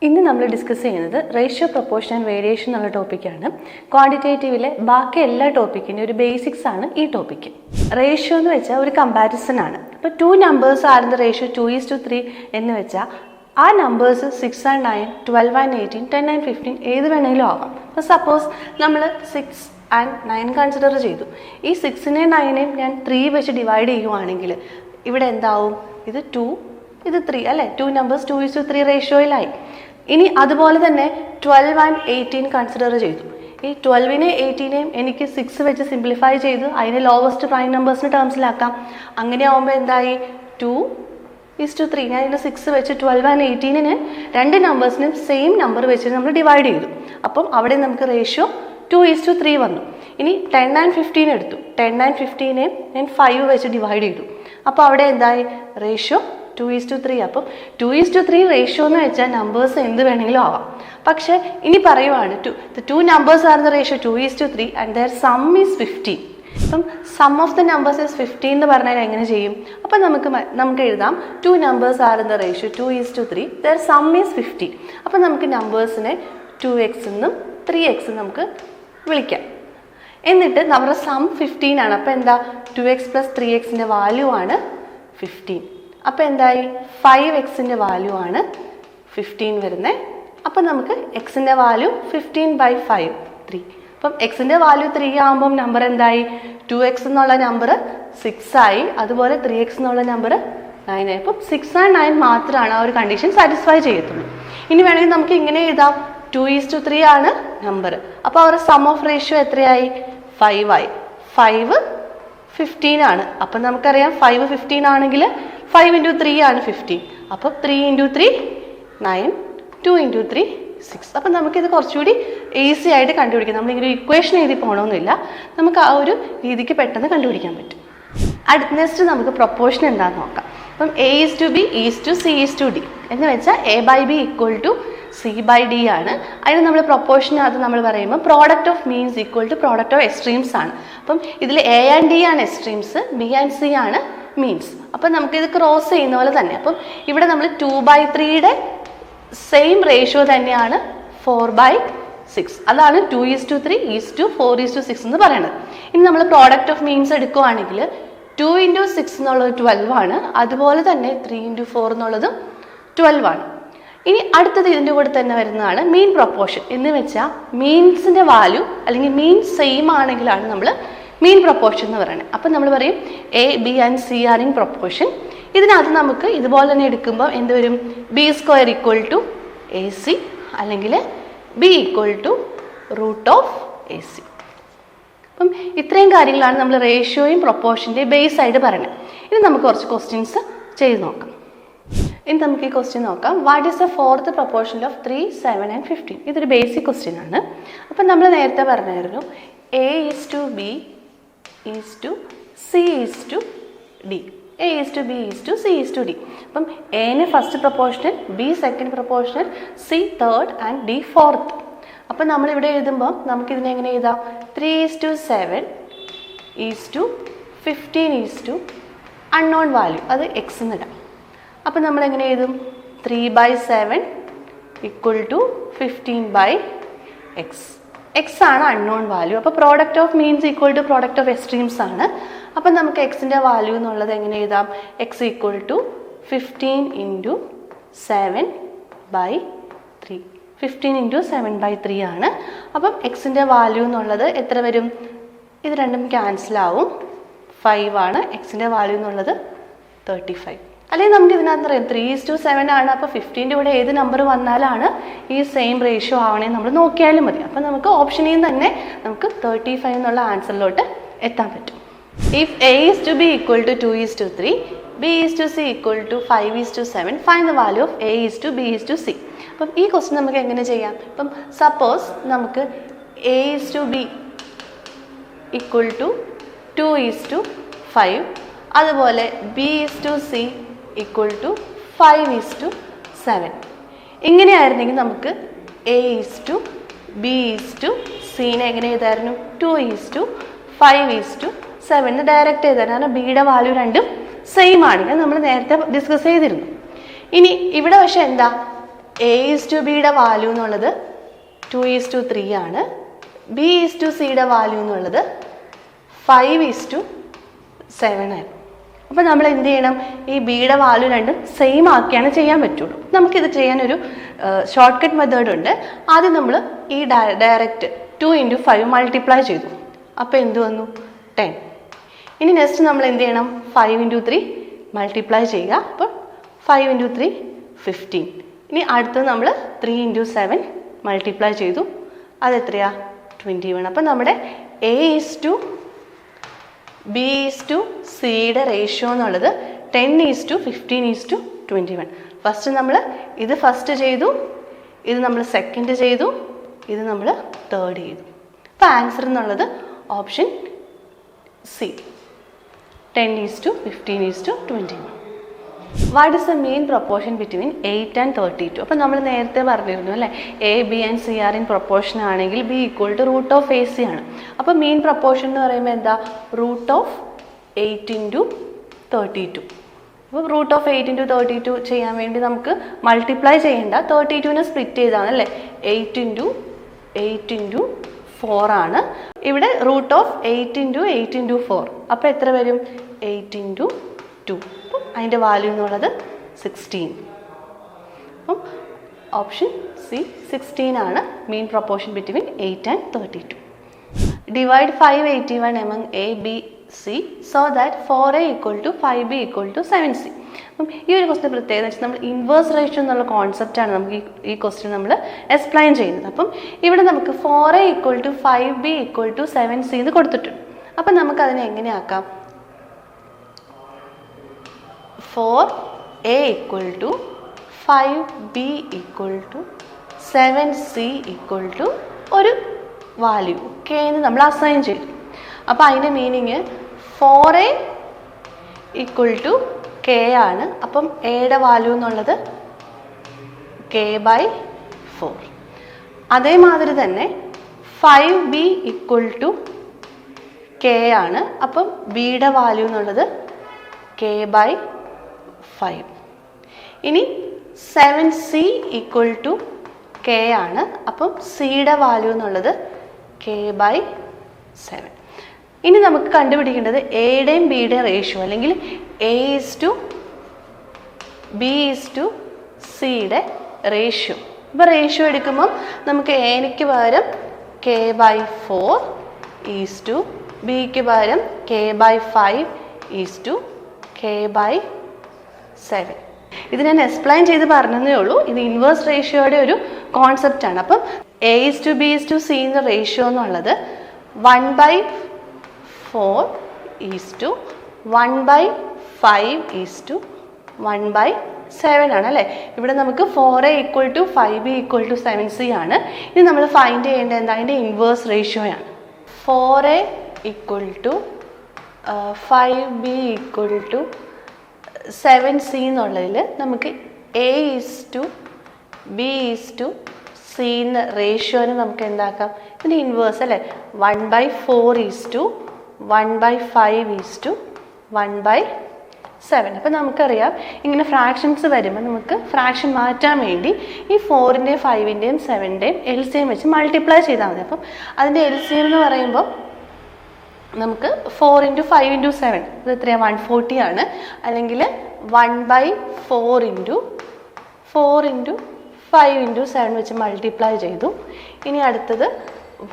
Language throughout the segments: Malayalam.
ഇന്ന് നമ്മൾ ഡിസ്കസ് ചെയ്യുന്നത് റേഷ്യോ പ്രൊപ്പോർഷൻ ആൻഡ് വേരിയേഷൻ എന്നുള്ള ടോപ്പിക്കാണ്. ക്വാണ്ടിറ്റേറ്റീവിലെ ബാക്കി എല്ലാ ടോപ്പിക്കിൻ്റെ ഒരു ബേസിക്സ് ആണ് ഈ ടോപ്പിക്ക്. റേഷ്യോ എന്ന് വെച്ചാൽ ഒരു കമ്പാരിസൺ ആണ്. ഇപ്പോൾ 2 numbers are in the ratio 2:3 എന്ന് വെച്ചാൽ ആ നമ്പേഴ്സ് 6 and 9, 12 and 18, 10 and 15 ഏത് വേണമെങ്കിലും ആവാം. അപ്പോൾ സപ്പോസ് നമ്മൾ 6 and 9 കൺസിഡർ ചെയ്തു. ഈ 6നെയും 9നെയും ഞാൻ 3 വെച്ച് ഡിവൈഡ് ചെയ്യുവാണെങ്കിൽ ഇവിടെ എന്താവും? ഇത് 2, ഇത് 3 അല്ലേ? 2 നമ്പേഴ്സ് 2:3 റേഷ്യോയിലായി. ഇനി അതുപോലെ തന്നെ 12 and 18 കൺസിഡർ ചെയ്തു. ഈ 12നെയും 18നെയും എനിക്ക് 6 വെച്ച് സിംപ്ലിഫൈ ചെയ്ത് അതിനെ ലോവസ്റ്റ് പ്രൈം നമ്പേഴ്സിന് ടേംസിലാക്കാം. അങ്ങനെ ആവുമ്പോൾ എന്തായി? 2:3. ഞാൻ ഇതിന് 6 വെച്ച് 12 and 18ന് രണ്ട് നമ്പേഴ്സിനും സെയിം നമ്പർ വെച്ച് നമ്മൾ ഡിവൈഡ് ചെയ്തു. അപ്പം അവിടെ നമുക്ക് റേഷ്യോ 2:3 വന്നു. ഇനി 10 and 15 എടുത്തു. 10 and 15നെ ഞാൻ 5 വെച്ച് ഡിവൈഡ് ചെയ്തു. അപ്പോൾ അവിടെ എന്തായി? റേഷ്യോ 2:3. അപ്പം 2:3 റേഷ്യോ എന്ന് വെച്ചാൽ നമ്പേഴ്സ് എന്ത് വേണമെങ്കിലും ആവാം. പക്ഷേ ഇനി പറയുവാണ് the two numbers are in the ratio 2:3 and their sum is 15. അപ്പം sum of the numbers is 15 എന്ന് പറഞ്ഞാൽ എങ്ങനെ ചെയ്യും? അപ്പം നമുക്ക് എഴുതാം 2 numbers are in the ratio 2:3, their sum is 15. അപ്പം നമുക്ക് നമ്പേഴ്സിനെ 2x എന്നും 3x നമുക്ക് വിളിക്കാം. എന്നിട്ട് നമ്മുടെ സം 15 ആണ്. അപ്പം എന്താ? 2x + 3xൻ്റെ വാല്യൂ ആണ് 15. അപ്പോൾ എന്തായി? 5xൻ്റെ വാല്യൂ ആണ് 15 വരുന്നത്. അപ്പം നമുക്ക് എക്സിൻ്റെ വാല്യൂ 15/5 3. അപ്പം എക്സിൻ്റെ വാല്യൂ 3 ആകുമ്പം നമ്പർ എന്തായി? 2x എന്നുള്ള നമ്പർ 6 ആയി. അതുപോലെ 3x എന്നുള്ള നമ്പർ 9 ആയി. അപ്പം 6 and 9 മാത്രമാണ് ആ ഒരു കണ്ടീഷൻ സാറ്റിസ്ഫൈ ചെയ്യത്തുള്ളൂ. ഇനി വേണമെങ്കിൽ നമുക്ക് ഇങ്ങനെ എഴുതാം, 2:3 ആണ് നമ്പർ. അപ്പോൾ അവരുടെ സം ഓഫ് റേഷ്യോ എത്രയായി? 5 ആയി. 5 15 ആണ്. അപ്പം നമുക്കറിയാം 5 15 ആണെങ്കിൽ 5 × 3 ആണ് 15. അപ്പോൾ 3 × 3 9, 2 × 3 6. അപ്പം നമുക്കിത് കുറച്ചുകൂടി ഈസി ആയിട്ട് കണ്ടുപിടിക്കാം. നമ്മളിങ്ങനെ ഇക്വേഷൻ എഴുതി പോകണമെന്നില്ല. നമുക്ക് ആ ഒരു രീതിക്ക് പെട്ടെന്ന് കണ്ടുപിടിക്കാൻ പറ്റും. നെക്സ്റ്റ് നമുക്ക് പ്രൊപ്പോർഷൻ എന്താണെന്ന് നോക്കാം. അപ്പം A:B, C:D എന്ന് വെച്ചാൽ A/B = C/D ആണ്. അതിന് നമ്മൾ പ്രൊപ്പോർഷനകത്ത് നമ്മൾ പറയുമ്പോൾ product of means = product of extremes ആണ്. അപ്പം ഇതിൽ A and D ആണ് എക്സ്ട്രീംസ്, B and C ആണ് മീൻസ്. അപ്പം നമുക്കിത് ക്രോസ് ചെയ്യുന്ന പോലെ തന്നെ. അപ്പം ഇവിടെ നമ്മൾ 2/3യുടെ സെയിം റേഷ്യോ തന്നെയാണ് 4/6. അതാണ് 2:3 4:6 എന്ന് പറയുന്നത്. ഇനി നമ്മൾ പ്രോഡക്റ്റ് ഓഫ് മീൻസ് എടുക്കുകയാണെങ്കിൽ 2 × 6 എന്നുള്ളത് 12 ആണ്. അതുപോലെ തന്നെ 3 × 4 എന്നുള്ളതും 12 ആണ്. ഇനി അടുത്തത് ഇതിൻ്റെ കൂടെ തന്നെ വരുന്നതാണ് മീൻ പ്രൊപ്പോർഷൻ. എന്ന് വെച്ചാൽ മീൻസിൻ്റെ വാല്യൂ അല്ലെങ്കിൽ മീൻ സെയിം ആണെങ്കിലാണ് നമ്മൾ മീൻ പ്രൊപ്പോർഷൻ എന്ന് പറയുന്നത്. അപ്പം നമ്മൾ പറയും A, B and C are in proportion. ഇതിനകത്ത് നമുക്ക് ഇതുപോലെ തന്നെ എടുക്കുമ്പോൾ എന്ത് വരും? B² = AC അല്ലെങ്കിൽ B = √AC. അപ്പം ഇത്രയും കാര്യങ്ങളാണ് നമ്മൾ റേഷ്യോയും പ്രൊപ്പോർഷൻ്റെ ബേസ് ആയിട്ട് പറയുന്നത്. ഇനി നമുക്ക് കുറച്ച് ക്വസ്റ്റ്യൻസ് ചെയ്ത് നോക്കാം. ഇനി നമുക്ക് ഈ ക്വസ്റ്റ്യൻ നോക്കാം. What is the fourth proportion of 3, 7 and 15? ഇതൊരു ബേസിക് ക്വസ്റ്റ്യൻ ആണ്. അപ്പം നമ്മൾ നേരത്തെ പറഞ്ഞായിരുന്നു A:B C:D. A:B C:D. അപ്പം എന് first proportional, B second proportional, C third and D fourth. അപ്പം നമ്മളിവിടെ എഴുതുമ്പോൾ നമുക്കിതിനെ എങ്ങനെ എഴുതാം? 3:7 15 അൺനോൺ വാല്യൂ, അത് എക്സ് എന്നിടാം. അപ്പം നമ്മളെങ്ങനെ എഴുതും? 3/7 = 15/x. എക്സ് ആണ് അൺനോൺ വാല്യൂ. അപ്പോൾ product of means = product of extremes ആണ്. അപ്പം നമുക്ക് എക്സിൻ്റെ വാല്യൂ എന്നുള്ളത് എങ്ങനെ എഴുതാം? x = 15 × 7/3. 15 × 7/3 ആണ്. അപ്പം എക്സിൻ്റെ വാല്യൂ എന്നുള്ളത് എത്ര വരും? ഇത് രണ്ടും ക്യാൻസൽ ആവും. 5 ആണ്. എക്സിൻ്റെ വാല്യൂ എന്നുള്ളത് 35. അല്ലെങ്കിൽ നമുക്ക് ഇതിനകത്ത് അറിയാം 3:7 ആണ്. അപ്പോൾ 15ൻ്റെ കൂടെ ഏത് നമ്പർ വന്നാലാണ് ഈ സെയിം റേഷ്യോ ആവണേ നമ്മൾ നോക്കിയാലും മതി. അപ്പം നമുക്ക് ഓപ്ഷനിൽ നിന്ന് തന്നെ നമുക്ക് 35 എന്നുള്ള ആൻസറിലോട്ട് എത്താൻ പറ്റും. If A:B = 2:3, B:C = 5:7, find the value of A:B:C. അപ്പം ഈ ക്വസ്റ്റ്യൻ നമുക്ക് എങ്ങനെ ചെയ്യാം? ഇപ്പം സപ്പോസ് നമുക്ക് A:B = 2:5, അതുപോലെ B:C = 5:7. ഇങ്ങനെയായിരുന്നെങ്കിൽ നമുക്ക് A:B:C എങ്ങനെ എഴുതായിരുന്നു? 2:5:7 ഡയറക്റ്റ് എഴുതാൻ. കാരണം ബിയുടെ വാല്യൂ രണ്ടും സെയിം ആണ്. നമ്മൾ നേരത്തെ ഡിസ്കസ് ചെയ്തിരുന്നു. ഇനി ഇവിടെ പക്ഷെ എന്താ? A/Bയുടെ വാല്യൂ എന്നുള്ളത് 2:3 ആണ്. B/Cയുടെ വാല്യൂ എന്നുള്ളത് 5:7 ആണ്. അപ്പോൾ നമ്മൾ എന്ത് ചെയ്യണം? ഈ ബിയുടെ വാല്യൂ രണ്ടും സെയിം ആക്കിയാണ് ചെയ്യാൻ പറ്റുള്ളൂ. നമുക്കിത് ചെയ്യാനൊരു ഷോർട്ട് കട്ട് മെത്തേഡ് ഉണ്ട്. ആദ്യം നമ്മൾ ഈ ഡയറക്റ്റ് 2 × 5 മൾട്ടിപ്ലൈ ചെയ്തു. അപ്പോൾ എന്ത് വന്നു? 10. ഇനി നെക്സ്റ്റ് നമ്മൾ എന്ത് ചെയ്യണം? 5 × 3 മൾട്ടിപ്ലൈ ചെയ്യുക. അപ്പോൾ 5 × 3 15. ഇനി അടുത്തത് നമ്മൾ 3 × 7 മൾട്ടിപ്ലൈ ചെയ്തു. അതെത്രയാ? 21. അപ്പം നമ്മുടെ A/B/Cയുടെ റേഷ്യോ എന്നുള്ളത് 10:15:21. ഫസ്റ്റ് നമ്മൾ ഇത് ഫസ്റ്റ് ചെയ്തു, ഇത് നമ്മൾ സെക്കൻഡ് ചെയ്തു, ഇത് നമ്മൾ തേർഡ് ചെയ്തു. അപ്പോൾ ആൻസർ എന്നുള്ളത് option C, 10:15:21. What is the main proportion between 8 and 32? അപ്പം നമ്മൾ നേരത്തെ പറഞ്ഞിരുന്നു അല്ലേ, A, B and C are in proportion ആണെങ്കിൽ B = √AC ആണ്. അപ്പോൾ മെയിൻ പ്രൊപ്പോർഷൻ എന്ന് പറയുമ്പോൾ എന്താ? √8 × 32. അപ്പോൾ √8 × 32 ചെയ്യാൻ വേണ്ടി നമുക്ക് മൾട്ടിപ്ലൈ ചെയ്യേണ്ട, 32നെ സ്പ്ലിറ്റ് ചെയ്താണ് അല്ലേ. 8 × 4 ആണ്. ഇവിടെ √8 × 8 × 4. അപ്പോൾ എത്ര വരും? 8 × 2. അപ്പം അതിൻ്റെ വാല്യൂ എന്നുള്ളത് 16. അപ്പം ഓപ്ഷൻ സി 16 ആണ് main proportion between 8 and 32. Divide 581 among A, B, C so that 4A = 5B = 7C. അപ്പം ഈ ഒരു ക്വസ്റ്റ്യൻ പ്രത്യേകത വെച്ചാൽ നമ്മൾ ഇൻവേഴ്സ് റേഷ്യോ എന്നുള്ള കോൺസെപ്റ്റാണ് നമുക്ക് ഈ ക്വസ്റ്റ്യൻ നമ്മൾ എക്സ്പ്ലെയിൻ ചെയ്യുന്നത്. അപ്പം ഇവിടെ നമുക്ക് 4A = 5B = 7C എന്ന് കൊടുത്തിട്ടുണ്ട്. അപ്പം നമുക്കതിനെ എങ്ങനെയാക്കാം? 4A = 5B = 7C = ഒരു വാല്യൂ K എന്ന് നമ്മൾ അസൈൻ ചെയ്തു. അപ്പോൾ അതിൻ്റെ മീനിങ് 4A = K ആണ്. അപ്പം എയുടെ വാല്യൂ എന്നുള്ളത് K/4. അതേമാതിരി തന്നെ 5B = K ആണ്. അപ്പം ബിയുടെ വാല്യൂ എന്നുള്ളത് K/5. ഇനി 7C = K ആണ്. അപ്പം സിയുടെ വാല്യൂ എന്നുള്ളത് K/7. ഇനി നമുക്ക് കണ്ടുപിടിക്കേണ്ടത് എയുടെയും ബിയുടെയും റേഷ്യോ അല്ലെങ്കിൽ A/B/Cയുടെ റേഷ്യോ. ഇപ്പോൾ റേഷ്യോ എടുക്കുമ്പം നമുക്ക് എക്ക് പകരം K/4 ബിക്ക് പകരം K/5 K/7. ഇത് ഞാൻ എക്സ്പ്ലെയിൻ ചെയ്ത് പറഞ്ഞതേ ഉള്ളൂ. ഇത് ഇൻവേഴ്സ് റേഷ്യോയുടെ ഒരു കോൺസെപ്റ്റാണ്. അപ്പം A/B/C എന്ന റേഷ്യോ എന്നുള്ളത് 1/4 1/5 ആണ് അല്ലേ. ഇവിടെ നമുക്ക് 4A = 5B = 7C ആണ്. ഇനി നമ്മൾ ഫൈൻഡ് ചെയ്യേണ്ടത് എന്താ? അതിൻ്റെ ഇൻവേഴ്സ് റേഷ്യോയാണ്. 4A = 5B = 7C എന്നുള്ളതിൽ നമുക്ക് A/B/C എന്ന റേഷ്യോന് നമുക്ക് എന്താക്കാം? ഇതിൻ്റെ ഇൻവേഴ്സ് അല്ലേ, 1/4 1/5 1/7. അപ്പം നമുക്കറിയാം ഇങ്ങനെ ഫ്രാക്ഷൻസ് വരുമ്പോൾ നമുക്ക് ഫ്രാക്ഷൻ മാറ്റാൻ വേണ്ടി ഈ 4ൻ്റെയും 5ൻ്റെയും 7ൻ്റെയും LCM വെച്ച് മൾട്ടിപ്ലൈ ചെയ്താൽ മതി. അപ്പം അതിൻ്റെ LCM എന്ന് പറയുമ്പോൾ നമുക്ക് 4 × 5 × 7 ഇത് എത്രയാണ്? 140 ആണ്. അല്ലെങ്കിൽ 1/4 × 5 × 7 വെച്ച് മൾട്ടിപ്ലൈ ചെയ്തു. ഇനി അടുത്തത്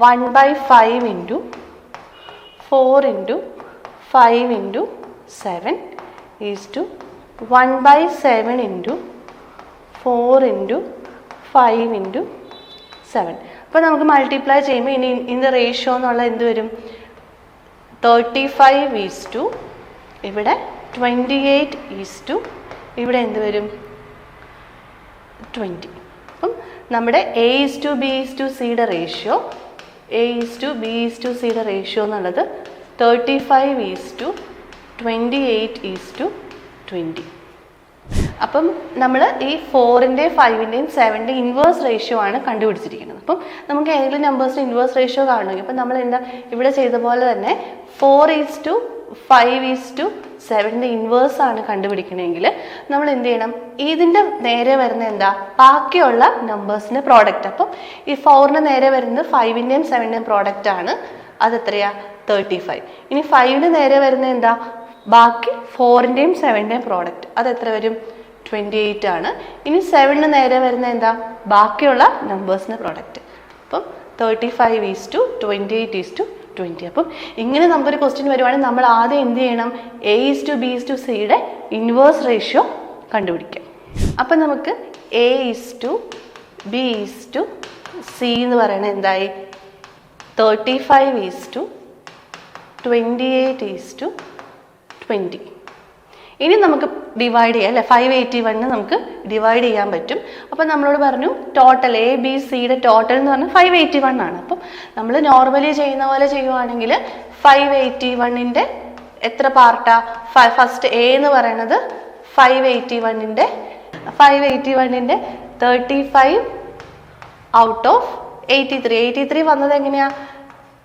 1/5 × 4 × 5 × 7 1/7 × 4 × 5 × 7. അപ്പോൾ നമുക്ക് മൾട്ടിപ്ലൈ ചെയ്യുമ്പോൾ ഇനി ഇതിൻ്റെ റേഷ്യോ എന്നുള്ള എന്ത് വരും? 35 ഇവിടെ 28 ഇവിടെ എന്ത് വരും? 20. അപ്പം നമ്മുടെ A/B/Cയുടെ റേഷ്യോ എന്നുള്ളത് 35:28:20. അപ്പം നമ്മൾ ഈ 4ൻ്റെയും 5ൻ്റെയും 7ൻ്റെയും ഇൻവേഴ്സ് റേഷ്യോ ആണ് കണ്ടുപിടിച്ചിരിക്കുന്നത്. അപ്പം നമുക്ക് ഏതെങ്കിലും നമ്പേഴ്സിന് ഇൻവേഴ്സ് റേഷ്യോ കാണണമെങ്കിൽ അപ്പം നമ്മൾ എന്താ ഇവിടെ ചെയ്ത പോലെ തന്നെ 4:5:7 7ന്റെ ഇൻവേഴ്സ് ആണ് കണ്ടുപിടിക്കണമെങ്കിൽ നമ്മൾ എന്ത് ചെയ്യണം? ഇതിൻ്റെ നേരെ വരുന്ന എന്താ? ബാക്കിയുള്ള നമ്പേഴ്സിൻ്റെ പ്രോഡക്റ്റ്. അപ്പം ഈ 4ന് നേരെ വരുന്നത് 5ന്റെയും 7ന്റെയും പ്രോഡക്റ്റ് ആണ്. അതെത്രയാ? 35. ഇനി 5ന് നേരെ വരുന്ന എന്താ? ബാക്കി 4ന്റെയും 7ന്റെയും പ്രോഡക്റ്റ്. അതെത്ര വരും? 28 ആണ്. ഇനി 7ന് നേരെ വരുന്ന എന്താ? ബാക്കിയുള്ള നമ്പേഴ്സിൻ്റെ പ്രോഡക്റ്റ്. അപ്പം 35:28:20. അപ്പം ഇങ്ങനെ നമുക്കൊരു ക്വസ്റ്റ്യൻ വരുവാണെങ്കിൽ നമ്മൾ ആദ്യം എന്ത് ചെയ്യണം? A:B:C ഇൻവേഴ്സ് റേഷ്യോ കണ്ടുപിടിക്കാം. അപ്പം നമുക്ക് A:B:C എന്ന് പറയുന്നത് എന്തായി? 35:28:20. ഇനി നമുക്ക് ഡിവൈഡ് ചെയ്യാം അല്ലേ? 581 നമുക്ക് ഡിവൈഡ് ചെയ്യാൻ പറ്റും. അപ്പം നമ്മളോട് പറഞ്ഞു ടോട്ടൽ A:B:C ടോട്ടൽ എന്ന് പറഞ്ഞാൽ 581 ആണ്. അപ്പം നമ്മൾ നോർമലി ചെയ്യുന്ന പോലെ ചെയ്യുവാണെങ്കിൽ 581ന്റെ എത്ര പാർട്ടാ? ഫസ്റ്റ് A എന്ന് പറയുന്നത് 581ന്റെ 35 ഔട്ട് ഓഫ് 83. 83 വന്നത് എങ്ങനെയാ?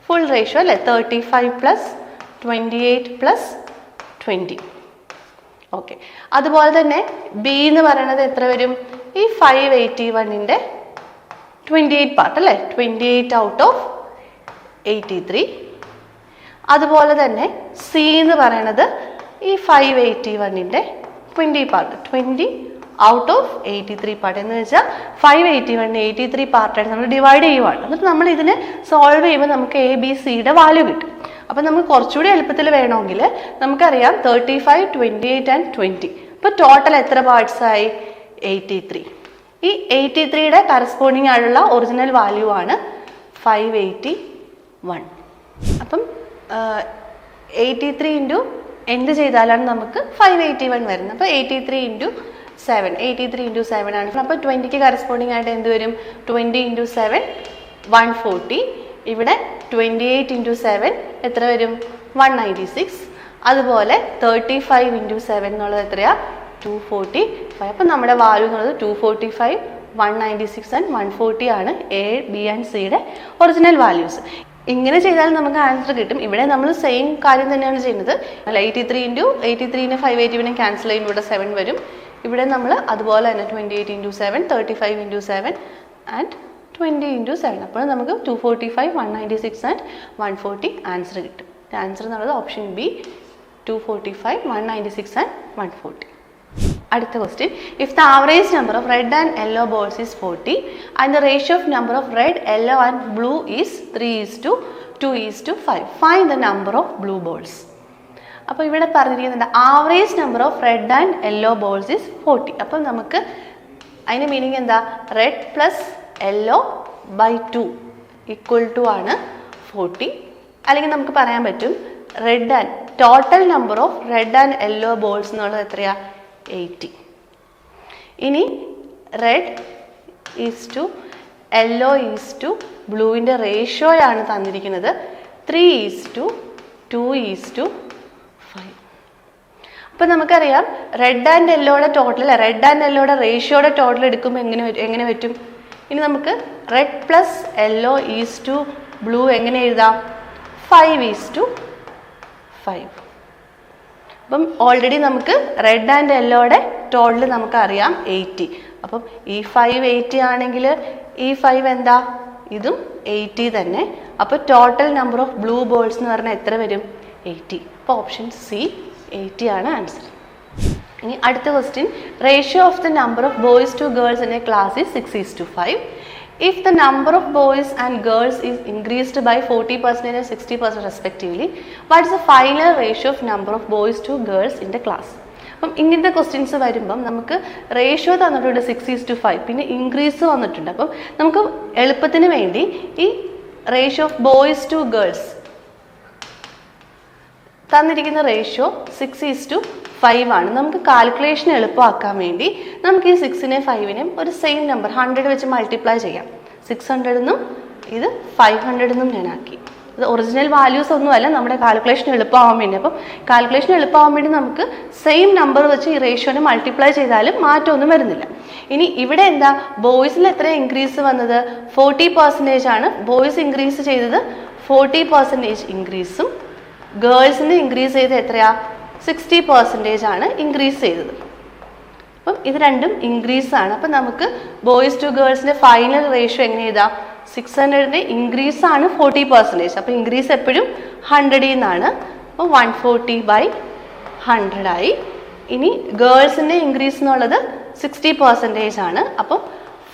ഫുൾ റേഷ്യോ അല്ലേ? 35 + 28 + 20. ഓക്കെ. അതുപോലെ തന്നെ ബി എന്ന് പറയുന്നത് എത്ര വരും? ഈ 581ന്റെ 28 പാർട്ട് അല്ലേ? 28 ഔട്ട് ഓഫ് 83. അതുപോലെ തന്നെ സി എന്ന് പറയുന്നത് ഈ 581ന്റെ 20 പാർട്ട്, 20 ഔട്ട് ഓഫ് 83 പാർട്ട്. എന്ന് വെച്ചാൽ 581 83 പാർട്ടായിട്ട് നമ്മൾ ഡിവൈഡ് ചെയ്യുവാണ്. എന്നിട്ട് നമ്മൾ ഇതിനെ സോൾവ് ചെയ്യുമ്പോൾ നമുക്ക് A,B,C വാല്യൂ കിട്ടും. അപ്പം നമുക്ക് കുറച്ചുകൂടി എളുപ്പത്തിൽ വേണമെങ്കിൽ നമുക്കറിയാം 35, 28 and 20. അപ്പോൾ ടോട്ടൽ എത്ര പാർട്സ് ആയി? 83. ഈ 83യുടെ കറസ്പോണ്ടിങ് ആയിട്ടുള്ള ഒറിജിനൽ വാല്യൂ ആണ് 581. അപ്പം 83 ഇൻറ്റു എന്ത് ചെയ്താലാണ് നമുക്ക് 581 വരുന്നത്? അപ്പോൾ 83 ഇൻറ്റു 7, 83 ഇൻറ്റു 7 ആണ്. അപ്പോൾ 20ക്ക് കറസ്പോണ്ടിങ് ആയിട്ട് എന്ത് വരും? 20 ഇൻറ്റു 7 140. ഇവിടെ 28 ഇൻറ്റു 7 എത്ര വരും? 196. അതുപോലെ 35 ഇൻറ്റു 7 എന്നുള്ളത് എത്രയാ? 245. അപ്പം നമ്മുടെ വാല്യൂ എന്നുള്ളത് 245, 196 ആൻഡ് 140 ആണ് A, B and C original values. ഇങ്ങനെ ചെയ്താൽ നമുക്ക് ആൻസർ കിട്ടും. ഇവിടെ നമ്മൾ സെയിം കാര്യം തന്നെയാണ് ചെയ്യുന്നത്. 83 ഇൻറ്റു 83നെ 581 ക്യാൻസൽ ചെയ്യുമ്പോൾ ഇവിടെ 7 വരും. ഇവിടെ നമ്മൾ അതുപോലെ തന്നെ 28 ഇൻറ്റു 7, 35 ഇൻറ്റു 7 ആൻഡ് 20 ഇൻറ്റു 7. അപ്പോൾ നമുക്ക് 245, 196 ആൻഡ് 140 ആൻസർ കിട്ടും. ആൻസർ എന്നുള്ളത് ഓപ്ഷൻ ബി 245, 196 ആൻഡ് 140. അടുത്ത question. If the average number of red and yellow balls is 40 and the ratio of number of red, yellow and blue is 3:2:5. Find the number of blue balls. അപ്പോൾ ഇവിടെ പറഞ്ഞിരിക്കുന്നുണ്ട് average number of red and yellow balls is 40. അപ്പം നമുക്ക് അതിൻ്റെ മീനിങ് എന്താ? Red plus yellow by 2 equal to ആണ് 40. അല്ലെങ്കിൽ നമുക്ക് പറയാൻ പറ്റും red and total number of red and yellow balls എന്നുള്ളത് എത്രയാ? 80. ഇനി red is to yellow is to ബ്ലൂവിൻ്റെ റേഷ്യോയാണ് തന്നിരിക്കുന്നത് 3:2:5. അപ്പം നമുക്കറിയാം റെഡ് ആൻഡ് യെല്ലോയുടെ ടോട്ടൽ, റെഡ് ആൻഡ് യെല്ലോയുടെ റേഷ്യോയുടെ ടോട്ടൽ എടുക്കുമ്പോൾ എങ്ങനെ പറ്റും? ഇനി നമുക്ക് red plus yellow is to blue എങ്ങനെ എഴുതാം? 5:5. അപ്പം ഓൾറെഡി നമുക്ക് റെഡ് ആൻഡ് യെല്ലോയുടെ ടോട്ടൽ നമുക്കറിയാം 80. അപ്പം ഈ 580 ആണെങ്കിൽ ഈ 5 എന്താ? ഇതും 80 തന്നെ. അപ്പോൾ total number of blue balls എന്ന് പറഞ്ഞാൽ എത്ര വരും? 80. അപ്പോൾ ഓപ്ഷൻ സി 80 ആണ് ആൻസർ. ഇനി അടുത്ത question. Ratio of the number of boys to girls in a class is 6:5. If the number of boys and girls is increased by 40% and 60% respectively, what is the final ratio of number of boys to girls in the class? അപ്പം ഇങ്ങനത്തെ ക്വസ്റ്റ്യൻസ് വരുമ്പം നമുക്ക് റേഷ്യോ തന്നിട്ടുണ്ട് 6:5, പിന്നെ ഇൻക്രീസ് വന്നിട്ടുണ്ട്. അപ്പം നമുക്ക് എളുപ്പത്തിന് വേണ്ടി ഈ ratio of boys to girls തന്നിരിക്കുന്ന റേഷ്യോ 6:5 ആണ്. നമുക്ക് കാൽക്കുലേഷൻ എളുപ്പമാക്കാൻ വേണ്ടി നമുക്ക് ഈ 6നെയും 5നെയും ഒരു സെയിം നമ്പർ 100 വെച്ച് മൾട്ടിപ്ലൈ ചെയ്യാം. 600 എന്നും ഇത് 500 എന്നും ഞാൻ ആക്കി. ഇത് ഒറിജിനൽ വാല്യൂസ് ഒന്നുമല്ല, നമ്മുടെ കാൽക്കുലേഷൻ എളുപ്പമാവാൻ വേണ്ടി. അപ്പം കാൽക്കുലേഷൻ എളുപ്പമാവാൻ വേണ്ടി നമുക്ക് സെയിം നമ്പർ വെച്ച് ഈ റേഷ്യോനെ മൾട്ടിപ്ലൈ ചെയ്താലും മാറ്റമൊന്നും വരുന്നില്ല. ഇനി ഇവിടെ എന്താ? ബോയ്സിൽ എത്ര ഇൻക്രീസ് വന്നത്? 40% ആണ്. ബോയ്സ് ഇൻക്രീസ് ചെയ്തത് 40% ഇൻക്രീസും ഗേൾസിന് ഇൻക്രീസ് ചെയ്ത് എത്രയാ? 60% ആണ് ഇൻക്രീസ് ചെയ്തത്. അപ്പം ഇത് രണ്ടും ഇൻക്രീസ് ആണ്. അപ്പം നമുക്ക് ബോയ്സ് ടു ഗേൾസിൻ്റെ ഫൈനൽ റേഷ്യോ എങ്ങനെ എഴുതാം? 600ൻ്റെ ഇൻക്രീസ് ആണ് 40%. അപ്പോൾ ഇൻക്രീസ് എപ്പോഴും 100 നിന്നാണ്. അപ്പോൾ 140/100 ആയി. ഇനി ഗേൾസിൻ്റെ ഇൻക്രീസ് എന്നുള്ളത് 60% ആണ്. അപ്പം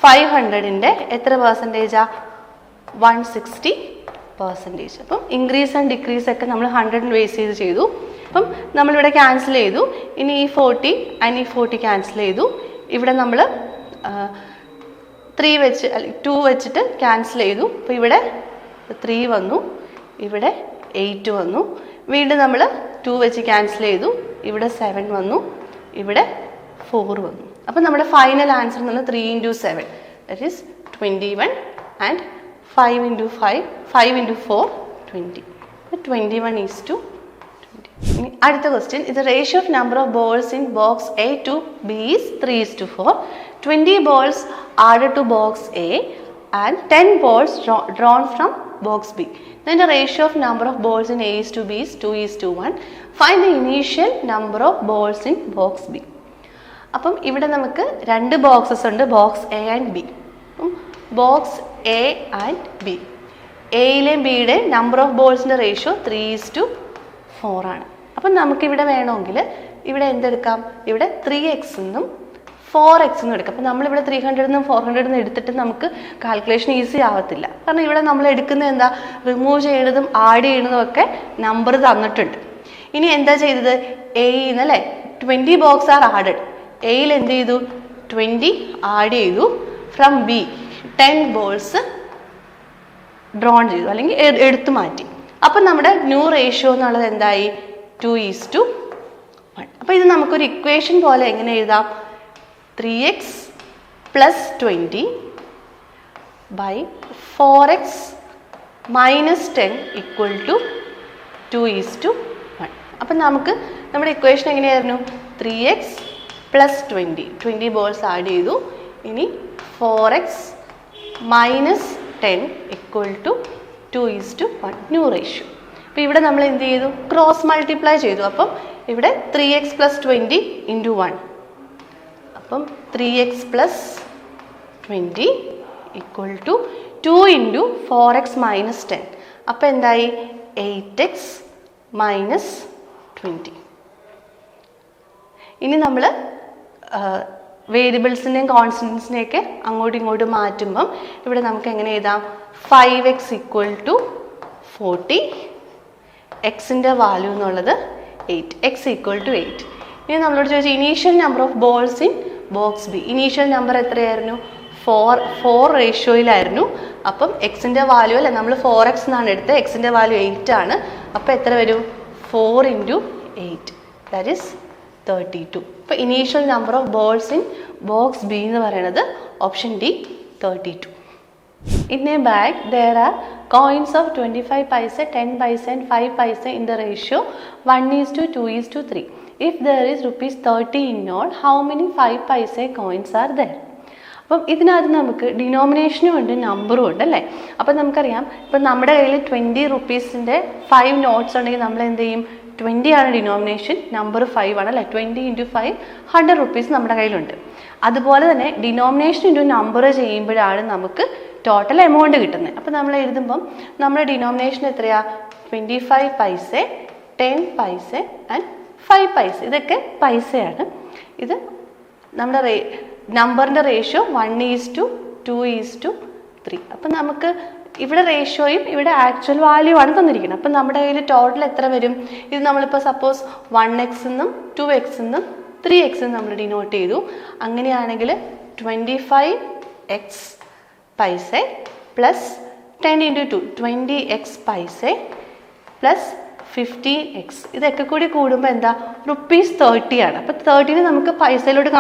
500ൻ്റെ എത്ര പെർസെൻറ്റേജാ? 160%. അപ്പം ഇൻക്രീസ് ആൻഡ് ഡിക്രീസ് ഒക്കെ നമ്മൾ 100 ബേസ് ചെയ്തു. അപ്പം നമ്മളിവിടെ ക്യാൻസൽ ചെയ്തു. ഇനി ഈ 40 ആൻഡ് ഈ 40 ക്യാൻസൽ ചെയ്തു. ഇവിടെ നമ്മൾ 3 വെച്ച് 2 വെച്ചിട്ട് ക്യാൻസൽ ചെയ്തു. അപ്പോൾ ഇവിടെ 3 വന്നു, ഇവിടെ 8 വന്നു. വീണ്ടും നമ്മൾ 2 വെച്ച് ക്യാൻസൽ ചെയ്തു. ഇവിടെ 7 വന്നു, ഇവിടെ 4 വന്നു. അപ്പം നമ്മുടെ ഫൈനൽ ആൻസർ എന്ന് പറഞ്ഞാൽ 3 × 7 that is 21 and 5 × 5 × 4 20. 21 is to 20. അടുത്ത ക്വസ്റ്റ്യൻ ഇത് ratio of number of balls in box A to B is 3:4. 20 balls added to box A and 10 balls drawn from box B. Then the ratio of number of balls in A is to B is 2:1. Find the initial number of balls in box B. അപ്പം ഇവിടെ നമുക്ക് രണ്ട് ബോക്സസ് ഉണ്ട്, box A and B. Box A and B, എയിലെയും ബിയുടെയും നമ്പർ ഓഫ് ബോൾസിൻ്റെ റേഷ്യോ 3:4 ആണ്. അപ്പം നമുക്കിവിടെ വേണമെങ്കിൽ ഇവിടെ എന്തെടുക്കാം? ഇവിടെ 3x എന്നും 4x എന്നും എടുക്കാം. അപ്പം നമ്മളിവിടെ 300 നിന്നും 400 നിന്നും എടുത്തിട്ട് നമുക്ക് കാൽക്കുലേഷൻ ഈസി ആവത്തില്ല. കാരണം ഇവിടെ നമ്മൾ എടുക്കുന്നത് എന്താ? റിമൂവ് ചെയ്യുന്നതും ആഡ് ചെയ്യുന്നതും ഒക്കെ നമ്പർ തന്നിട്ടുണ്ട്. ഇനി എന്താ ചെയ്തത്? എയിൽ നിന്ന് അല്ലേ 20 ബോക്സ് ആർ ആഡഡ്. എയിൽ എന്ത് ചെയ്തു? 20 ആഡ് ചെയ്തു. ഫ്രം ബി 10 ബോൾസ് ഡ്രോൺ ചെയ്തു, അല്ലെങ്കിൽ എടുത്തു മാറ്റി. അപ്പം നമ്മുടെ ന്യൂ റേഷ്യോ എന്നുള്ളത് എന്തായി? 2:1. അപ്പോൾ ഇത് നമുക്കൊരു ഇക്വേഷൻ പോലെ എങ്ങനെ എഴുതാം? 3x + 20 / 4x - 10 = 2:1. അപ്പം നമുക്ക് നമ്മുടെ ഇക്വേഷൻ എങ്ങനെയായിരുന്നു? 3x + 20 ബോൾസ് ആഡ് ചെയ്തു. ഇനി 4x - 10 = 2:1 ന്യൂ റേഷ്യോ. അപ്പോൾ ഇവിടെ നമ്മൾ എന്ത് ചെയ്തു? ക്രോസ് മൾട്ടിപ്ലൈ ചെയ്തു. അപ്പം ഇവിടെ 3x + 20 × 1. അപ്പം 3x + 20 = 2 × 4x - 10. അപ്പം എന്തായി? 8x - 20. ഇനി നമ്മൾ വേരിയബിൾസിൻ്റെയും കോൺസ്റ്റൻസിനെയൊക്കെ അങ്ങോട്ടും ഇങ്ങോട്ടും മാറ്റുമ്പം ഇവിടെ നമുക്ക് എങ്ങനെ എഴുതാം? 5x = 40, എക്സിൻ്റെ വാല്യൂ എന്നുള്ളത് 8, x = 8. ഇനി നമ്മളോട് ചോദിച്ചു initial number of balls in box B. Initial number എത്രയായിരുന്നു? 4 റേഷ്യോയിലായിരുന്നു. അപ്പം എക്സിൻ്റെ വാല്യൂ അല്ലേ, നമ്മൾ 4x എന്നാണ് എടുത്തത്, എക്സിൻ്റെ വാല്യൂ 8 ആണ്. അപ്പോൾ എത്ര വരും? 4 × 8 ദാറ്റ് ഈസ് 32. അപ്പോൾ initial number of balls in box B എന്ന് പറയുന്നത് option D 32. In a bag there are coins of 25 paise, 10 paise and 5 paise in the ratio 1:2:3. If there is ₹30 in all, how many 5 paise coins are there? അപ്പം ഇതിനകത്ത് നമുക്ക് ഡിനോമിനേഷനും ഉണ്ട് നമ്പറും ഉണ്ട് അല്ലേ. അപ്പം നമുക്കറിയാം ഇപ്പം നമ്മുടെ കയ്യിൽ 20 റുപ്പീസിൻ്റെ 5 നോട്ട്സ് ഉണ്ടെങ്കിൽ നമ്മൾ എന്ത് ചെയ്യും? 20 ആണ് ഡിനോമിനേഷൻ, നമ്പർ 5 ആണ് അല്ലേ. 20 × 5 100 റുപ്പീസ് നമ്മുടെ കയ്യിലുണ്ട്. അതുപോലെ തന്നെ ഡിനോമിനേഷൻ ഇൻറ്റു നമ്പർ ചെയ്യുമ്പോഴാണ് നമുക്ക് ടോട്ടൽ എമൗണ്ട് കിട്ടുന്നത്. അപ്പോൾ നമ്മൾ എഴുതുമ്പം നമ്മുടെ ഡിനോമിനേഷൻ എത്രയാ? 25 പൈസ, 10 പൈസ ആൻഡ് 5 പൈസ. ഇതൊക്കെ പൈസയാണ്. ഇത് നമ്മുടെ നമ്പറിൻ്റെ റേഷ്യോ 1:2:3. അപ്പം നമുക്ക് ഇവിടെ റേഷ്യോയും ഇവിടെ ആക്ച്വൽ വാല്യൂ ആണ് തന്നിരിക്കുന്നത്. അപ്പം നമ്മുടെ കയ്യിൽ ടോട്ടൽ എത്ര വരും? ഇത് നമ്മളിപ്പോൾ സപ്പോസ് 1x എന്നും 2x എന്നും 3x എന്നും നമ്മൾ ഡിനോട്ട് ചെയ്തു. അങ്ങനെയാണെങ്കിൽ 25x പൈസ പ്ലസ് 10 × 2 20x പൈസ പ്ലസ് 15x. ഇതൊക്കെ കൂടി കൂടുമ്പോൾ എന്താ? ₹30 ആണ്. അപ്പോൾ 30 നമുക്ക് പൈസയിലോട്ട്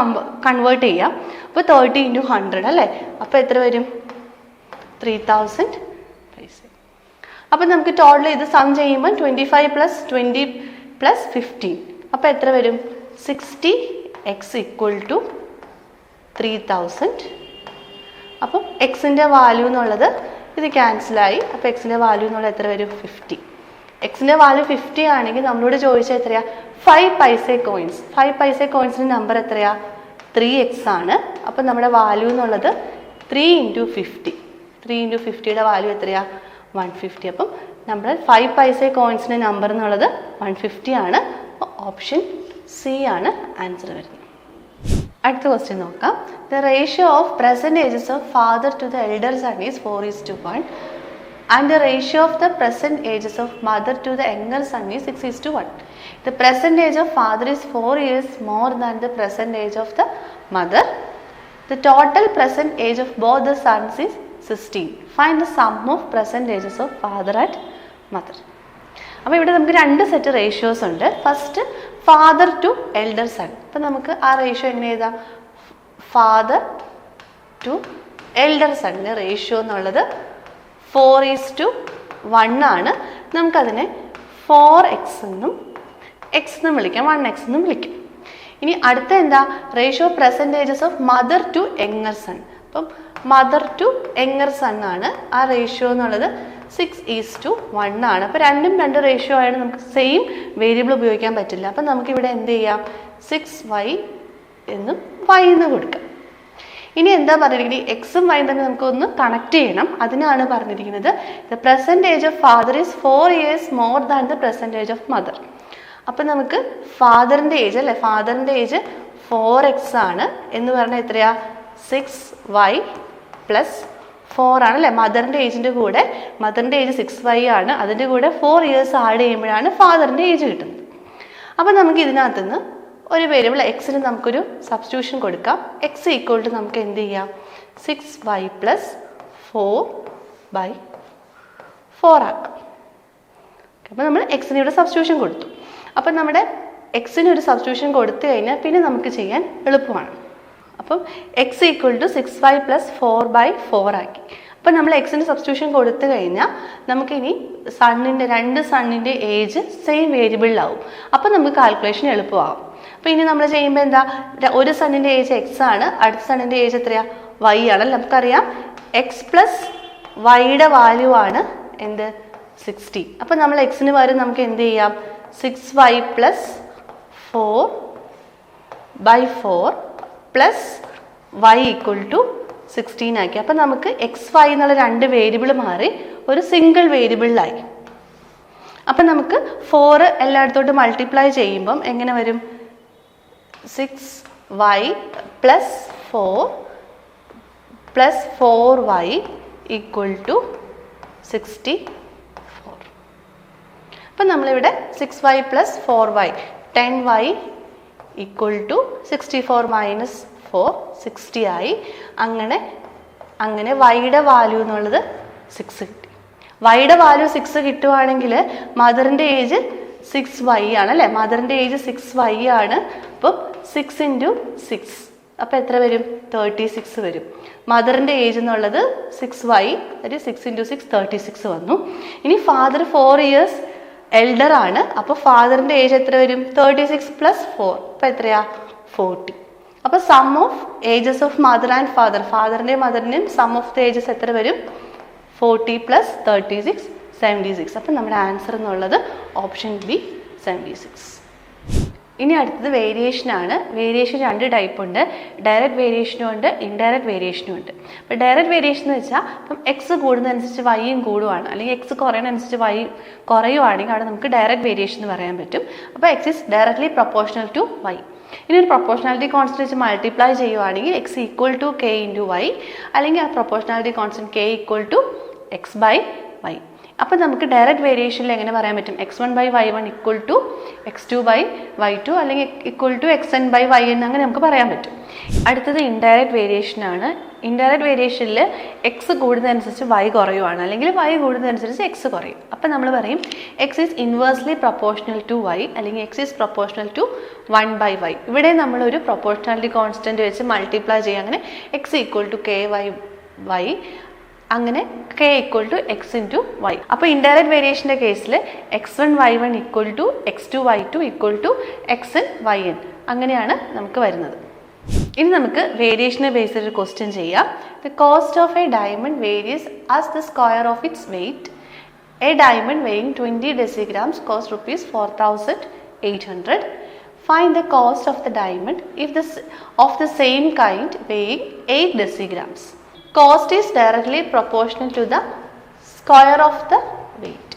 കൺവേർട്ട് ചെയ്യാം. അപ്പോൾ 30 × 100 അല്ലേ. അപ്പോൾ എത്ര വരും? 3000 പൈസ. അപ്പോൾ നമുക്ക് ടോട്ടൽ ഇത് സം ചെയ്യുമ്പോൾ 25 + 20 + 15. അപ്പോൾ എത്ര വരും? 60x = 3000. അപ്പം എക്സിൻ്റെ വാല്യൂ എന്നുള്ളത് ഇത് ക്യാൻസലായി. അപ്പോൾ എക്സിൻ്റെ വാല്യൂ എന്നുള്ളത് എത്ര വരും? 50. എക്സിൻ്റെ വാല്യൂ 50 ആണെങ്കിൽ നമ്മളോട് ചോദിച്ചാൽ എത്രയാ 5 പൈസ കോയിൻസ്. 5 പൈസ കോയിൻസിൻ്റെ നമ്പർ എത്രയാ 3x ആണ്. അപ്പം നമ്മുടെ വാല്യൂ എന്നുള്ളത് 3 × 50. 3 × 50യുടെ വാല്യൂ എത്രയാ 150. അപ്പം നമ്മുടെ 5 പൈസ കോയിൻസിൻ്റെ നമ്പർ എന്നുള്ളത് 150 ആണ്. ഓപ്ഷൻ സി ആണ് ആൻസർ വരുന്നത്. അടുത്ത ക്വസ്റ്റ്യൻ നോക്കാം. The ratio of percentages of father to the elder son is 4:1 and the ratio of the present ages of mother to the younger son is 6:1. The present age of father is 4 years more than the present age of the mother. The total present age of both the sons is 16. Find the sum of present ages of father and mother. അപ്പോൾ ഇവിടെ നമുക്ക് 2 സെറ്റ് റേഷ്യോസ് ഉണ്ട്. First father to elder son. അപ്പം നമുക്ക് ആ റേഷ്യോ എങ്ങനെ എഴുതാം? ഫാദർ ടു എൽഡർ സണ്ണിൻ്റെ റേഷ്യോ എന്നുള്ളത് 4:1 ആണ്. നമുക്കതിനെ 4x എന്നും x എന്നും വിളിക്കാം, 1x എന്നും വിളിക്കാം. ഇനി അടുത്ത എന്താ? Ratio percentages of mother to younger son. അപ്പം മദർ ടു യങ്ങർ സൺ ആണ്. ആ റേഷ്യോ എന്നുള്ളത് 6:1 ആണ്. അപ്പോൾ രണ്ടും 2 റേഷ്യോ ആയിട്ട് നമുക്ക് സെയിം വേരിയബിൾ ഉപയോഗിക്കാൻ പറ്റില്ല. അപ്പം നമുക്കിവിടെ എന്ത് ചെയ്യാം? 6y എന്നും y എന്ന് കൊടുക്കാം. ഇനി എന്താ പറഞ്ഞിരിക്കുന്നത്? എക്സും വൈയും തന്നെ നമുക്കൊന്ന് കണക്ട് ചെയ്യണം. അതിനാണ് പറഞ്ഞിരിക്കുന്നത് the present age of father is 4 years more than the present age of mother. അപ്പം നമുക്ക് ഫാദറിൻ്റെ ഏജ് അല്ലേ, ഫാദറിൻ്റെ ഏജ് 4x ആണ് എന്ന് പറഞ്ഞാൽ എത്രയാ? 6y + 4 ആണല്ലേ. മദറിൻ്റെ ഏജിൻ്റെ കൂടെ മദറിൻ്റെ ഏജ് 6y ആണ്, അതിൻ്റെ കൂടെ 4 years ആഡ് ചെയ്യുമ്പോഴാണ് ഫാദറിൻ്റെ ഏജ് കിട്ടുന്നത്. അപ്പം നമുക്ക് ഇതിനകത്തുനിന്ന് ഒരു വേരിയബിൾ എക്സിന് നമുക്കൊരു സബ്സ്റ്റിറ്റ്യൂഷൻ കൊടുക്കാം. എക്സ് ഈക്വൽ ടു നമുക്ക് എന്ത് ചെയ്യാം? 6y + 4/4 ആക്കാം. അപ്പം നമ്മൾ എക്സിന് ഇവിടെ സബ്സ്റ്റിറ്റ്യൂഷൻ കൊടുത്തു. അപ്പം നമ്മുടെ എക്സിന് ഒരു സബ്സ്റ്റിറ്റ്യൂഷൻ കൊടുത്തു കഴിഞ്ഞാൽ പിന്നെ നമുക്ക് ചെയ്യാൻ എളുപ്പമാണ്. അപ്പം എക്സ് ഈക്വൽ ടു 6y + 4/4 ആക്കി. അപ്പം നമ്മൾ എക്സിന് സബ്സ്റ്റിറ്റ്യൂഷൻ കൊടുത്തു കഴിഞ്ഞാൽ നമുക്കിനി രണ്ട് സണ്ണിൻ്റെ ഏജ് സെയിം വേരിയബിളിലാവും. അപ്പം നമുക്ക് കാൽക്കുലേഷൻ എളുപ്പമാകും. അപ്പോൾ ഇനി നമ്മൾ ചെയ്യുമ്പോൾ എന്താ? ഒരു സണ്ണിൻ്റെ ഏജ് x ആണ്, അടുത്ത സണ്ണിൻ്റെ ഏജ് എത്രയാ? y ആണല്ലോ. നമുക്കറിയാം x + yയുടെ വാല്യൂ ആണ് എന്ത്? 60. അപ്പം നമ്മൾ എക്സിന് പകരം നമുക്ക് എന്ത് ചെയ്യാം? 6y + 4/4 + y = 16 ആക്കി. അപ്പം നമുക്ക് xy എന്നുള്ള 2 വേരിയബിൾ മാറി ഒരു സിംഗിൾ വേരിയബിളിലായി. അപ്പം നമുക്ക് 4 എല്ലായിടത്തോട്ട് മൾട്ടിപ്ലൈ ചെയ്യുമ്പം എങ്ങനെ വരും? 6y + 4 + 4y = 64. അപ്പം നമ്മളിവിടെ 6y + 4y 10y = 64 - 4 60 ആയി. അങ്ങനെ വൈയുടെ വാല്യൂ എന്നുള്ളത് 6 കിട്ടി. വൈയുടെ വാല്യൂ 6 കിട്ടുവാണെങ്കിൽ മദറിൻ്റെ ഏജ് 6y ആണ് അല്ലേ. മദറിൻ്റെ ഏജ് 6y ആണ്. അപ്പം 6 × 6 അപ്പം എത്ര വരും? 36 വരും. മദറിൻ്റെ ഏജ് എന്നുള്ളത് 6y, അതായത് 6 × 6 36 വന്നു. ഇനി ഫാദർ 4 years എൽഡർ ആണ്. അപ്പോൾ ഫാദറിൻ്റെ ഏജ് എത്ര വരും? 36 + 4 അപ്പം എത്രയാ? 40. അപ്പോൾ sum of ages of mother and father, ഫാദറിൻ്റെയും മദറിൻ്റെയും സം ഓഫ് ദ ഏജസ് എത്ര വരും? 40 + 36 76. അപ്പം നമ്മുടെ ആൻസർ എന്നുള്ളത് ഓപ്ഷൻ ബി 76. ഇനി അടുത്തത് വേരിയേഷനാണ്. വേരിയേഷൻ 2 ടൈപ്പ് ഉണ്ട്. ഡയറക്റ്റ് വേരിയേഷനും ഉണ്ട്, ഇൻഡയറക്റ്റ് വേരിയേഷനും ഉണ്ട്. അപ്പോൾ ഡയറക്റ്റ് വേരിയേഷൻ എന്ന് വെച്ചാൽ ഇപ്പം എക്സ് കൂടുന്നതനുസരിച്ച് വൈയും കൂടുവാണ്, അല്ലെങ്കിൽ എക്സ് കുറയുന്നതനുസരിച്ച് വൈ കുറയുവാണെങ്കിൽ അവിടെ നമുക്ക് ഡയറക്റ്റ് വേരിയേഷൻ എന്ന് പറയാൻ പറ്റും. അപ്പോൾ X is directly proportional to Y. ഇനി ഒരു പ്രൊപ്പോർഷണാലിറ്റി കോൺസ്റ്റന്റ് വെച്ച് മൾട്ടിപ്ലൈ ചെയ്യുവാണെങ്കിൽ x = k × y, അല്ലെങ്കിൽ ആ പ്രൊപ്പോർഷണാലിറ്റി കോൺസ്റ്റന്റ് k = x/y. അപ്പം നമുക്ക് ഡയറക്റ്റ് വേരിയേഷനിൽ എങ്ങനെ പറയാൻ പറ്റും? x1/y1 = x2/y2, അല്ലെങ്കിൽ =xn/yn അങ്ങനെ നമുക്ക് പറയാൻ പറ്റും. അടുത്തത് ഇൻഡയറക്റ്റ് വേരിയേഷനാണ്. ഇൻഡയറക്റ്റ് വേരിയേഷനിൽ എക്സ് കൂടുന്നതനുസരിച്ച് വൈ കുറയുവാണ്, അല്ലെങ്കിൽ വൈ കൂടുന്നതനുസരിച്ച് എക്സ് കുറയും. അപ്പം നമ്മൾ പറയും x is inversely proportional to y, അല്ലെങ്കിൽ x is proportional to 1/y. ഇവിടെ നമ്മളൊരു പ്രൊപ്പോർഷണാലിറ്റി കോൺസ്റ്റന്റ് വെച്ച് മൾട്ടിപ്ലൈ ചെയ്യുക. അങ്ങനെ x = k/y, അങ്ങനെ k = x × y. അപ്പോൾ ഇൻഡയറക്റ്റ് വേരിയേഷൻ്റെ കേസിൽ x1/y1 = x2/y2 = xn/yn അങ്ങനെയാണ് നമുക്ക് വരുന്നത്. ഇനി നമുക്ക് വേരിയേഷനെ ബേസ് ചെയ്തൊരു ക്വസ്റ്റ്യൻ ചെയ്യാം. The cost of a diamond varies as the square of its weight A diamond weighing 20 decigrams cost rupees 4,800. Find the cost of the diamond of the same kind weighing 8 decigrams. Cost is directly proportional to the square of the weight.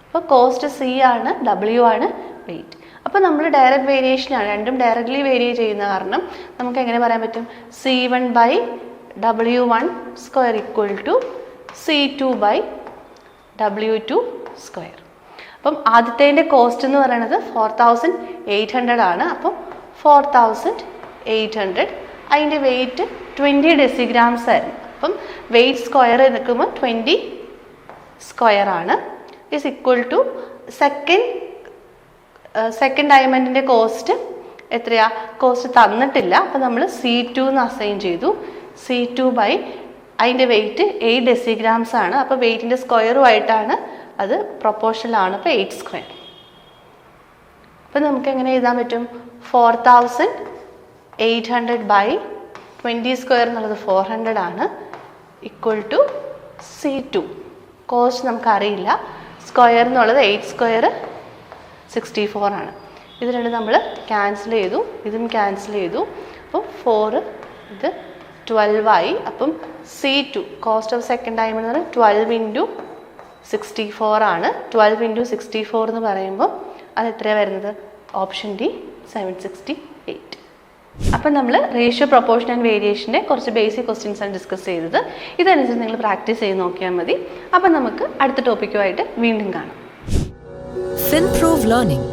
അപ്പോൾ കോസ്റ്റ് സി ആണ്, ഡബ്ല്യു ആണ് വെയിറ്റ്. അപ്പോൾ നമ്മൾ ഡയറക്റ്റ് വേരിയേഷൻ ആണ്, രണ്ടും ഡയറക്റ്റ്ലി വേരി ചെയ്യുന്ന കാരണം നമുക്ക് എങ്ങനെ പറയാൻ പറ്റും? C1/W1 square equal to C2/W2 square. അപ്പം ആദ്യത്തേൻ്റെ കോസ്റ്റ് എന്ന് പറയുന്നത് 4,800 ആണ്. അപ്പം 4,800, അതിൻ്റെ വെയിറ്റ് 20 ഡെസിഗ്രാംസ് ആയിരുന്നു. അപ്പം വെയിറ്റ് സ്ക്വയർ നിൽക്കുമ്പോൾ 20 സ്ക്വയർ ആണ് ഇസ് ഈക്വൽ ടു സെക്കൻഡ് ഡയമണ്ടിൻ്റെ കോസ്റ്റ് എത്രയാ? കോസ്റ്റ് തന്നിട്ടില്ല. അപ്പം നമ്മൾ C2 എന്ന് അസൈൻ ചെയ്തു. C2 അതിൻ്റെ വെയിറ്റ് 8 ഡെസിഗ്രാംസ് ആണ്. അപ്പോൾ വെയിറ്റിൻ്റെ സ്ക്വയറുമായിട്ടാണ് അത് പ്രൊപ്പോർഷണൽ ആണ്. അപ്പോൾ 8 സ്ക്വയർ. അപ്പം നമുക്ക് എങ്ങനെ എഴുതാൻ പറ്റും? 4,800/20 സ്ക്വയർ എന്നുള്ളത് 400 ആണ്, ഈക്വൽ ടു C2. കോസ്റ്റ് നമുക്കറിയില്ല. സ്ക്വയർ എന്നുള്ളത് 8 സ്ക്വയർ 64 ആണ്. ഇത് രണ്ടും നമ്മൾ ക്യാൻസൽ ചെയ്തു, ഇതും ക്യാൻസൽ ചെയ്തു. അപ്പോൾ 4 ഇത് 12 ആയി. അപ്പം C2 cost of second diamond എന്ന് പറഞ്ഞാൽ 12 × 64 ആണ്. 12 × 64 എന്ന് പറയുമ്പോൾ അത് എത്രയാണ് വരുന്നത്? Option D 768. അപ്പം നമ്മൾ റേഷ്യോ, പ്രൊപ്പോർഷൻ ആൻഡ് വേരിയേഷൻ്റെ കുറച്ച് ബേസിക് ക്വസ്റ്റ്യൻസ് ആണ് ഡിസ്കസ് ചെയ്തത്. ഇതനുസരിച്ച് നിങ്ങൾ പ്രാക്ടീസ് ചെയ്ത് നോക്കിയാൽ മതി. അപ്പം നമുക്ക് അടുത്ത ടോപ്പിക്കുമായിട്ട് വീണ്ടും കാണാം. FinProve Learning.